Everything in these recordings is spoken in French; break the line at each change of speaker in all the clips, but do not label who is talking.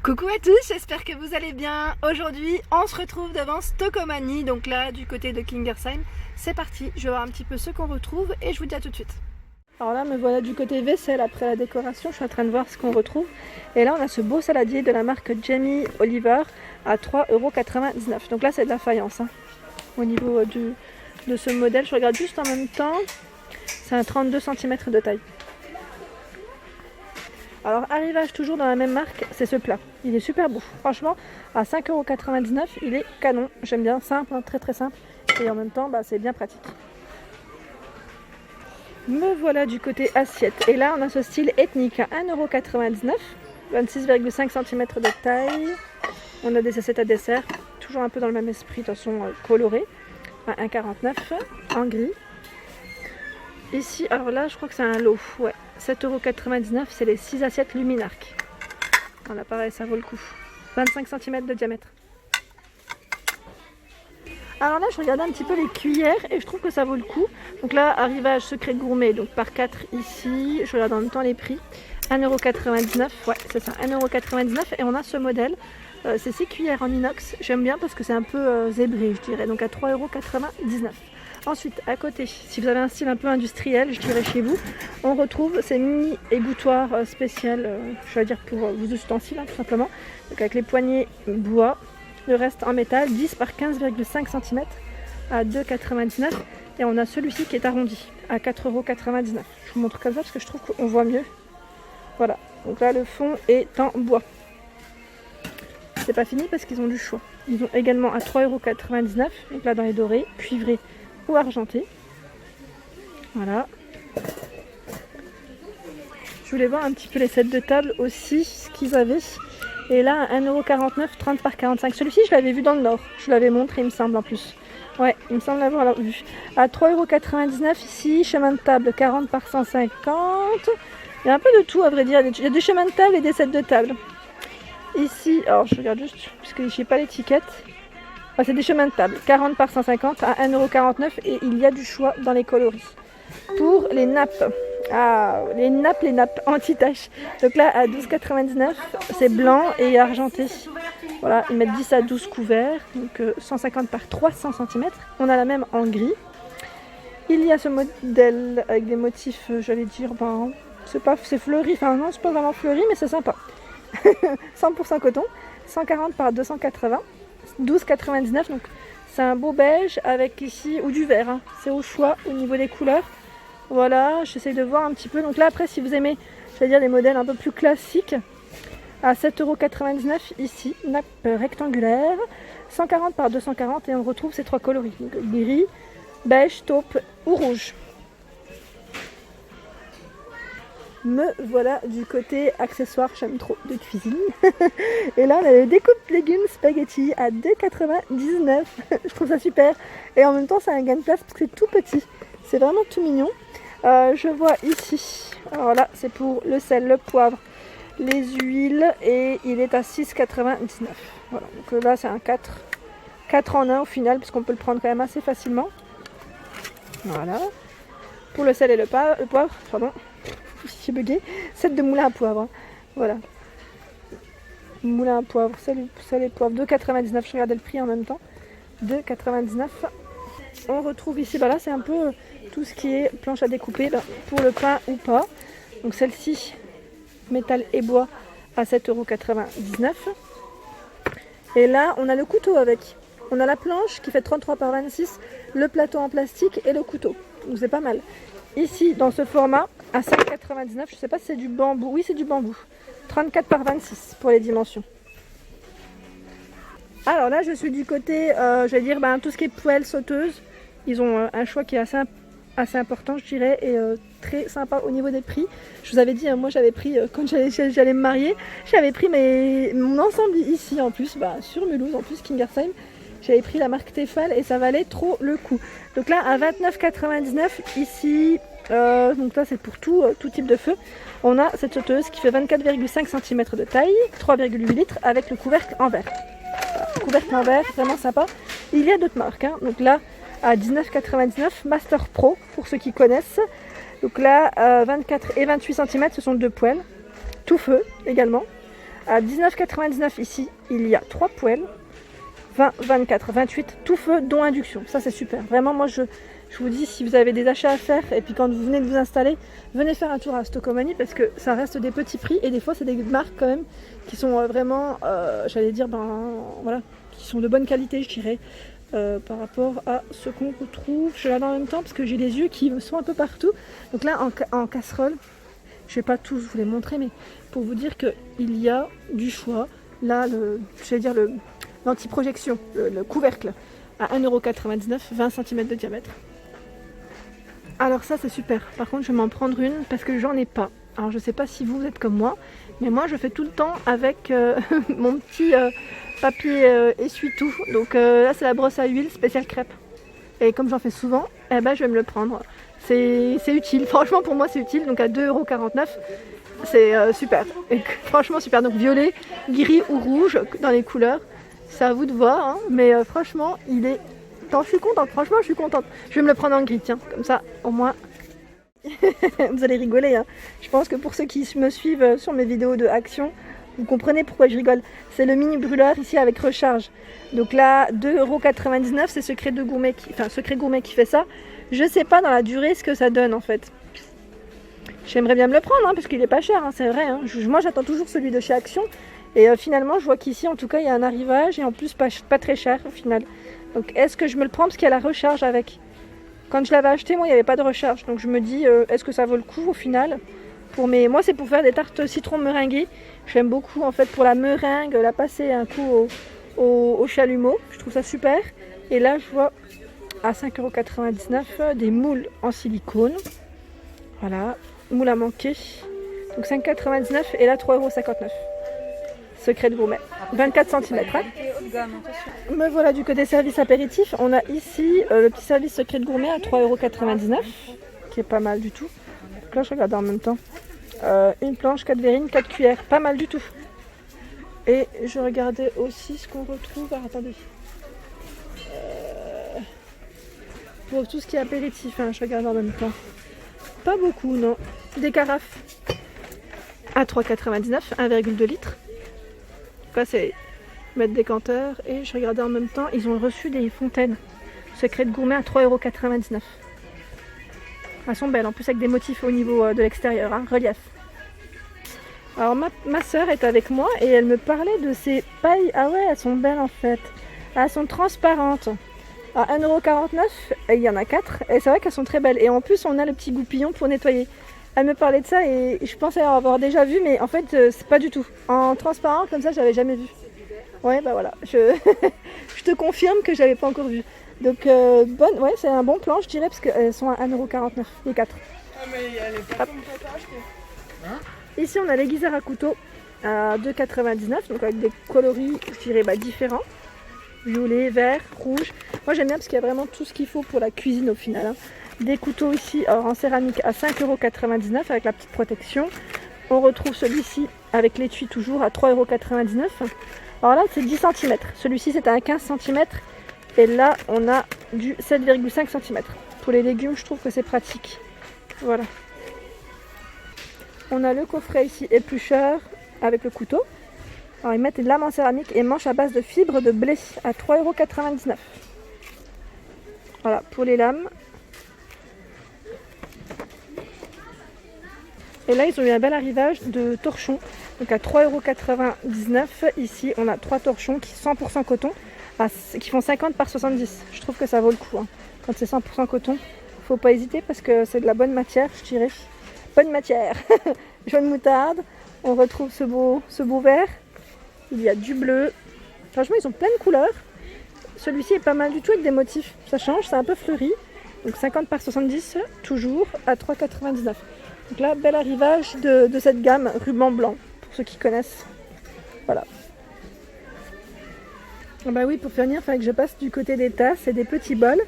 Coucou à tous, j'espère que vous allez bien. Aujourd'hui, on se retrouve devant Stokomani, donc là, du côté de Kingersheim. C'est parti, je vais voir un petit peu ce qu'on retrouve et je vous dis à tout de suite. Alors là, me voilà du côté vaisselle après la décoration, je suis en train de voir ce qu'on retrouve. Et là, on a ce beau saladier de la marque Jamie Oliver à 3,99 €. Donc là, c'est de la faïence, hein. Au niveau de ce modèle, je regarde juste en même temps, c'est un 32 cm de taille. Alors arrivage toujours dans la même marque, c'est ce plat. Il est super beau. Franchement, à 5,99 €, il est canon. J'aime bien, simple, hein, très très simple. Et en même temps, c'est bien pratique. Me voilà du côté assiette. Et là, on a ce style ethnique à 1,99 €, 26,5 cm de taille. On a des assiettes à dessert, toujours un peu dans le même esprit, de toute façon coloré, à 1,49 € en gris. Ici, alors là, je crois que c'est un lot, ouais. 7,99 €, c'est les 6 assiettes Luminarc. Voilà, pareil, ça vaut le coup. 25 cm de diamètre. Alors là, je regardais un petit peu les cuillères et je trouve que ça vaut le coup. Donc là, arrivage secret gourmet, donc par 4 ici. Je regarde en même temps les prix. 1,99 €, ouais, c'est ça, 1,99 € et on a ce modèle. C'est 6 cuillères en inox. J'aime bien parce que c'est un peu zébré, je dirais. Donc à 3,99 €. Ensuite, à côté, si vous avez un style un peu industriel, je dirais chez vous, on retrouve ces mini égouttoirs spéciales, je vais dire pour vos ustensiles, hein, tout simplement. Donc avec les poignées bois, le reste en métal, 10 par 15,5 cm à 2,99 €. Et on a celui-ci qui est arrondi à 4,99 €. Je vous montre comme ça parce que je trouve qu'on voit mieux. Voilà, donc là le fond est en bois. C'est pas fini parce qu'ils ont du choix. Ils ont également à 3,99 €, donc là dans les dorés, cuivrés ou argenté. Voilà. Je voulais voir un petit peu les sets de table aussi, ce qu'ils avaient. Et là, 1,49 €, 30 par 45. Celui-ci, je l'avais vu dans le Nord. Je l'avais montré, il me semble, en plus. Ouais, il me semble l'avoir vu. À 3,99 € ici, chemin de table 40 par 150. Il y a un peu de tout, à vrai dire. Il y a des chemins de table et des sets de table. Ici, alors je regarde juste, parce que je n'ai pas l'étiquette. C'est des chemins de table, 40 par 150 à 1,49 € et il y a du choix dans les coloris. Pour les nappes, les nappes anti-taches. Donc là à 12,99 €, c'est blanc et argenté. Voilà, ils mettent 10 à 12 couverts, donc 150 par 300 cm. On a la même en gris. Il y a ce modèle avec des motifs, j'allais dire, c'est fleuri, enfin non, c'est pas vraiment fleuri, mais c'est sympa. 100% coton, 140 par 280. 12,99 €, donc c'est un beau beige avec ici, ou du vert, hein. C'est au choix au niveau des couleurs. Voilà, j'essaie de voir un petit peu. Donc là après, si vous aimez, je vais dire les modèles un peu plus classiques, à 7,99 € ici, nappe rectangulaire, 140 par 240 et on retrouve ces trois coloris, donc gris, beige, taupe ou rouge. Me voilà du côté accessoires, j'aime trop, de cuisine. Et là on a le découpe légumes spaghetti à 2,99 €. Je trouve ça super. Et en même temps c'est un gain de place parce que c'est tout petit. C'est vraiment tout mignon. Je vois ici, alors là c'est pour le sel, le poivre, les huiles et il est à 6,99 €. Voilà, donc là c'est un 4 en 1 au final parce qu'on peut le prendre quand même assez facilement. Voilà. Pour le sel et le poivre, pardon. J'ai bugué, set de moulin à poivre, hein. Voilà, moulin à poivre, sel et poivre, 2,99 €, je regardais le prix en même temps, 2,99 €. On retrouve ici, là c'est un peu tout ce qui est planche à découper, pour le pain ou pas. Donc celle-ci, métal et bois à 7,99 €. Et là on a le couteau avec, on a la planche qui fait 33 par 26, le plateau en plastique et le couteau, donc c'est pas mal. Ici, dans ce format, à 5,99 €, je ne sais pas si c'est du bambou. Oui, c'est du bambou. 34 par 26 pour les dimensions. Alors là, je suis du côté, je vais dire, tout ce qui est poêle sauteuse. Ils ont un choix qui est assez important, je dirais, et très sympa au niveau des prix. Je vous avais dit, moi j'avais pris, quand j'allais me marier, j'avais pris mon ensemble ici en plus, sur Mulhouse, en plus, Kingersheim. J'avais pris la marque Tefal et ça valait trop le coup. Donc là à 29,99 € ici, donc là c'est pour tout type de feu. On a cette sauteuse qui fait 24,5 cm de taille, 3,8 litres avec le couvercle en verre. Voilà, couvercle en verre, vraiment sympa. Il y a d'autres marques, hein. Donc là à 19,99 € Master Pro pour ceux qui connaissent. Donc là 24 et 28 cm, ce sont deux poêles, tout feu également. À 19,99 ici, il y a 3 poêles. 20, 24, 28, tout feu, dont induction. Ça, c'est super. Vraiment, moi, je vous dis, si vous avez des achats à faire, et puis quand vous venez de vous installer, venez faire un tour à Stockomanie, parce que ça reste des petits prix, et des fois, c'est des marques quand même, qui sont vraiment, j'allais dire, voilà, qui sont de bonne qualité, je dirais, par rapport à ce qu'on retrouve. Je regarde en même temps, parce que j'ai les yeux qui sont un peu partout. Donc là, en casserole, je vais pas tous vous les montrer, mais pour vous dire qu'il y a du choix. Là, l'anti-projection, le couvercle, à 1,99 €, 20 cm de diamètre. Alors ça, c'est super. Par contre, je vais m'en prendre une parce que j'en ai pas. Alors je sais pas si vous êtes comme moi, mais moi je fais tout le temps avec mon petit papier essuie-tout. Donc là, c'est la brosse à huile spéciale crêpe. Et comme j'en fais souvent, eh ben, je vais me le prendre. C'est utile. Franchement, pour moi, c'est utile. Donc à 2,49 €, c'est super. Et franchement, super. Donc violet, gris ou rouge dans les couleurs. C'est à vous de voir, hein. Mais franchement, il est... Attends, je suis contente, franchement, je suis contente. Je vais me le prendre en gris, tiens, comme ça, au moins... Vous allez rigoler, hein. Je pense que pour ceux qui me suivent sur mes vidéos de action, vous comprenez pourquoi je rigole. C'est le mini brûleur ici avec recharge. Donc là, 2,99 €, c'est Secret Gourmet qui fait ça. Je sais pas dans la durée ce que ça donne en fait. J'aimerais bien me le prendre, hein, parce qu'il est pas cher, hein, c'est vrai. Hein. Moi, j'attends toujours celui de chez Action. Et finalement, je vois qu'ici, en tout cas, il y a un arrivage et en plus pas très cher au final. Donc, est-ce que je me le prends parce qu'il y a la recharge avec? Quand je l'avais acheté, moi, il n'y avait pas de recharge. Donc, je me dis, est-ce que ça vaut le coup au final? Moi, c'est pour faire des tartes citron meringuées. J'aime beaucoup, en fait, pour la meringue, la passer un coup au chalumeau. Je trouve ça super. Et là, je vois à 5,99 € des moules en silicone. Voilà, moule à manquer. Donc, 5,99 € et là, 3,59 €. Secret de Gourmet, 24 cm. Hein. Me voilà du côté service apéritif. On a ici le petit service Secret de Gourmet à 3,99 €, qui est pas mal du tout. Donc là, je regarde en même temps. Une planche, 4 verrines, 4 cuillères, pas mal du tout. Et je regardais aussi ce qu'on retrouve. Alors, attendez. Pour tout ce qui est apéritif, hein, je regarde en même temps. Pas beaucoup, non. Des carafes à 3,99 €, 1,2 litres. Là, c'est mettre décanteur. Et je regardais en même temps, ils ont reçu des fontaines Secret de Gourmet à 3,99 €. Elles sont belles, en plus avec des motifs au niveau de l'extérieur, hein, relief. Alors ma soeur est avec moi et elle me parlait de ces pailles. Ah ouais, elles sont belles en fait. Elles sont transparentes. À 1,49 €, il y en a 4 et c'est vrai qu'elles sont très belles. Et en plus, on a le petit goupillon pour nettoyer. Elle me parlait de ça et je pensais avoir déjà vu, mais en fait, c'est pas du tout. En transparent, comme ça, j'avais jamais vu. Ouais, bah voilà. Je te confirme que j'avais pas encore vu. Donc, ouais, c'est un bon plan, je dirais, parce qu'elles sont à 1,49 €, les 4.
Ah, mais elle est pas comme ça à acheter. Hein?
Ici, on a l'aiguiseur à couteau à 2,99 €, donc avec des coloris, je dirais, différents. Violet, vert, rouge. Moi, j'aime bien parce qu'il y a vraiment tout ce qu'il faut pour la cuisine au final. Hein. Des couteaux ici en céramique à 5,99 € avec la petite protection. On retrouve celui-ci avec l'étui toujours à 3,99 €. Alors là, c'est 10 cm. Celui-ci, c'est à 15 cm. Et là, on a du 7,5 cm. Pour les légumes, je trouve que c'est pratique. Voilà. On a le coffret ici éplucheur avec le couteau. Alors, ils mettent une lame en céramique et manche à base de fibres de blé à 3,99 €. Voilà, pour les lames. Et là, ils ont eu un bel arrivage de torchons. Donc à 3,99 €. Ici, on a 3 torchons qui sont 100% coton, qui font 50 par 70. Je trouve que ça vaut le coup. Hein. Quand c'est 100% coton, faut pas hésiter parce que c'est de la bonne matière, je dirais. Bonne matière. Jaune moutarde. On retrouve ce beau vert. Il y a du bleu. Franchement, ils ont plein de couleurs. Celui-ci est pas mal du tout avec des motifs. Ça change, c'est un peu fleuri. Donc 50 par 70, toujours à 3,99 €. Donc là, bel arrivage de cette gamme ruban blanc, pour ceux qui connaissent. Voilà. Ah bah oui, pour finir, il fallait que je passe du côté des tasses et des petits bols.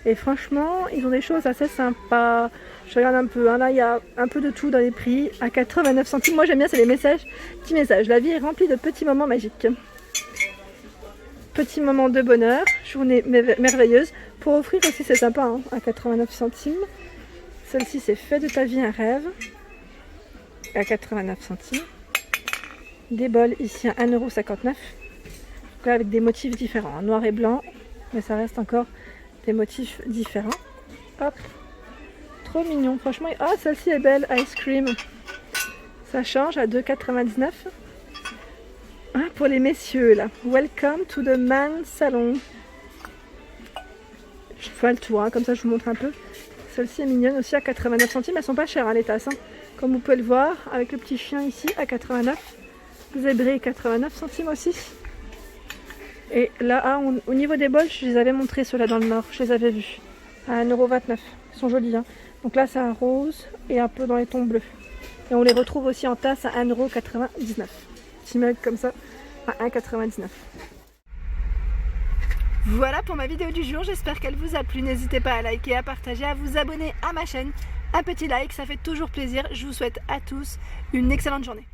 Et franchement, ils ont des choses assez sympas. Je regarde un peu, hein, là il y a un peu de tout dans les prix, à 89 centimes. Moi j'aime bien, c'est les messages, petits messages. La vie est remplie de petits moments magiques. Petits moments de bonheur, journée merveilleuse. Pour offrir aussi, c'est sympa, hein, à 89 centimes. Celle-ci, c'est fait de ta vie un rêve, à 89 centimes. des bols ici à 1,59 €. Avec des motifs différents, noir et blanc, mais ça reste encore des motifs différents. Hop, trop mignon, franchement. Ah, celle-ci est belle, ice cream. Ça change à 2,99 €. Ah, pour les messieurs là. Welcome to the man salon. Je fais le tour, hein, comme ça je vous montre un peu. Celle-ci est mignonne aussi à 89 centimes. Elles sont pas chères, hein, les tasses. Hein. Comme vous pouvez le voir, avec le petit chien ici à 89. Zébré 89 centimes aussi. Et là, au niveau des bols, je les avais montrés ceux-là dans le nord. Je les avais vus à 1,29 €. Ils sont jolis. Hein. Donc là, c'est un rose et un peu dans les tons bleus. Et on les retrouve aussi en tasse à 1,99 €. Petit mug comme ça à 1,99 €. Voilà pour ma vidéo du jour, j'espère qu'elle vous a plu. N'hésitez pas à liker, à partager, à vous abonner à ma chaîne. Un petit like, ça fait toujours plaisir. Je vous souhaite à tous une excellente journée.